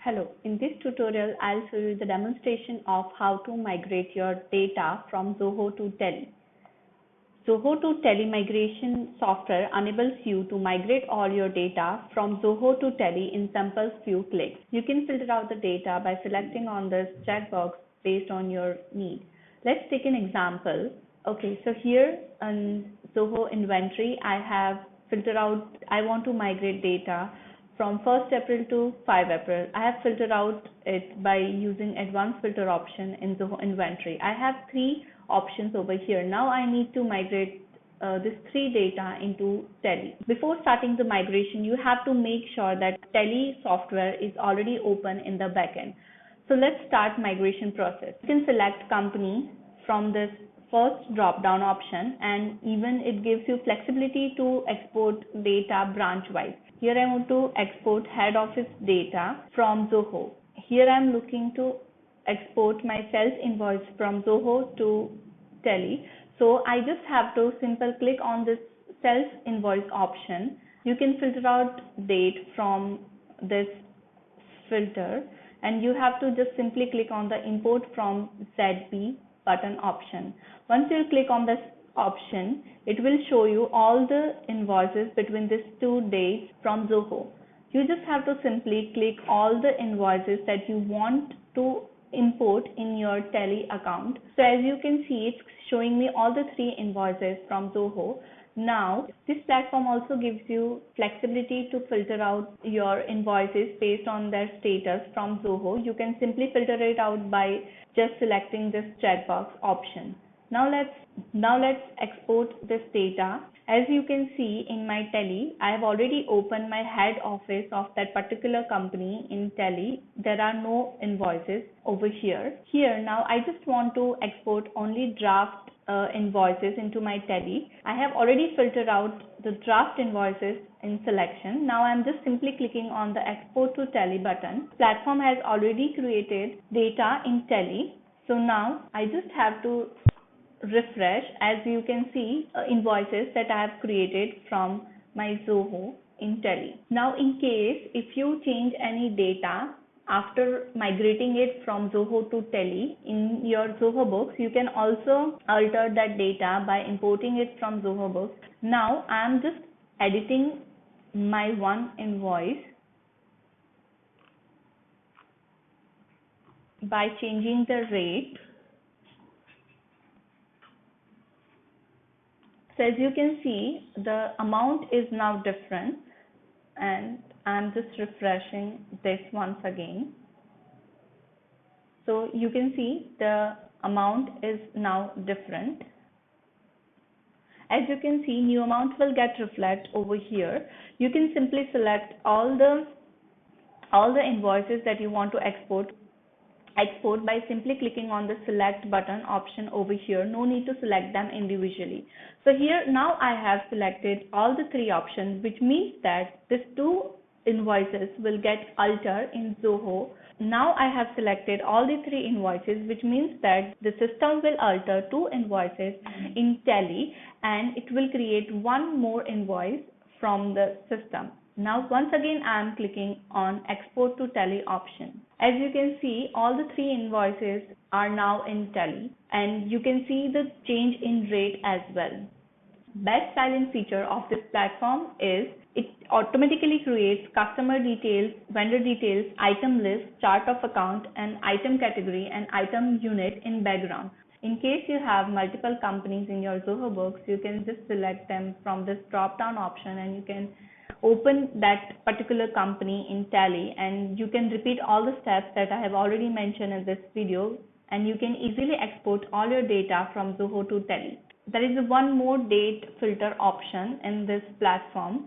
Hello, in this tutorial I'll show you the demonstration of how to migrate your data from Zoho to Tally. Zoho to Tally migration software enables you to migrate all your data from Zoho to Tally in simple few clicks. You can filter out the data by selecting on this checkbox based on your need. Let's take an example. Okay, so here on Zoho inventory, I have filtered out, I want to migrate data from 1st April to 5 April. I have filtered out it by using advanced filter option in Zoho inventory. I have three options over here. Now I need to migrate this three data into Tally. Before starting the migration, you have to make sure that Tally software is already open in the backend. So let's start migration process. You can select company from this first drop down option, and even it gives you flexibility to export data branch wise. Here I want to export head office data from Zoho. Here I am looking to export my sales invoice from Zoho to Tally. So I just have to simple click on this sales invoice option. You can filter out date from this filter, and you have to just simply click on the import from ZB button option. Once you click on this option, it will show you all the invoices between these two dates from Zoho. You just have to simply click all the invoices that you want to import in your Tally account. So as you can see, it's showing me all the three invoices from Zoho. Now, this platform also gives you flexibility to filter out your invoices based on their status from Zoho. You can simply filter it out by just selecting this checkbox option. Now let's export this data. As you can see in my Tally, I have already opened my head office of that particular company in Tally. There are no invoices over here. Here now I just want to export only draft invoices into my Tally. I have already filtered out the draft invoices in selection. Now I'm just simply clicking on the export to Tally button. Platform has already created data in Tally. So now I just have to refresh. As you can see, invoices that I have created from my Zoho in Tally. Now in case if you change any data after migrating it from Zoho to Tally in your Zoho books, you can also alter that data by importing it from Zoho books. Now I am just editing my one invoice by changing the rate. So as you can see, the amount is now different, and I'm just refreshing this once again. So you can see the amount is now different. As you can see, new amount will get reflected over here. You can simply select all the invoices that you want to export by simply clicking on the select button option over here. No need to select them individually. So here now I have selected all the three options, which means that these two invoices will get altered in Zoho. Now I have selected all the three invoices, which means that the system will alter two invoices in Tally, and it will create one more invoice from the system. Now once again I am clicking on export to Tally option. As you can see, all the three invoices are now in Tally, and you can see the change in rate as well. Best silent feature of this platform is it automatically creates customer details, vendor details, item list, chart of account, and item category and item unit in background. In case you have multiple companies in your Zoho books, you can just select them from this drop down option, and you can open that particular company in Tally, and you can repeat all the steps that I have already mentioned in this video, and you can easily export all your data from Zoho to Tally. There is one more date filter option in this platform.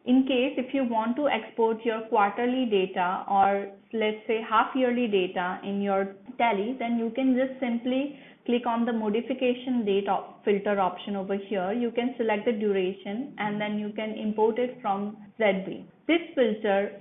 In case if you want to export your quarterly data, or let's say half yearly data in your Tally, then you can just simply click on the modification date filter option over here. You can select the duration, and then you can import it from ZB. This filter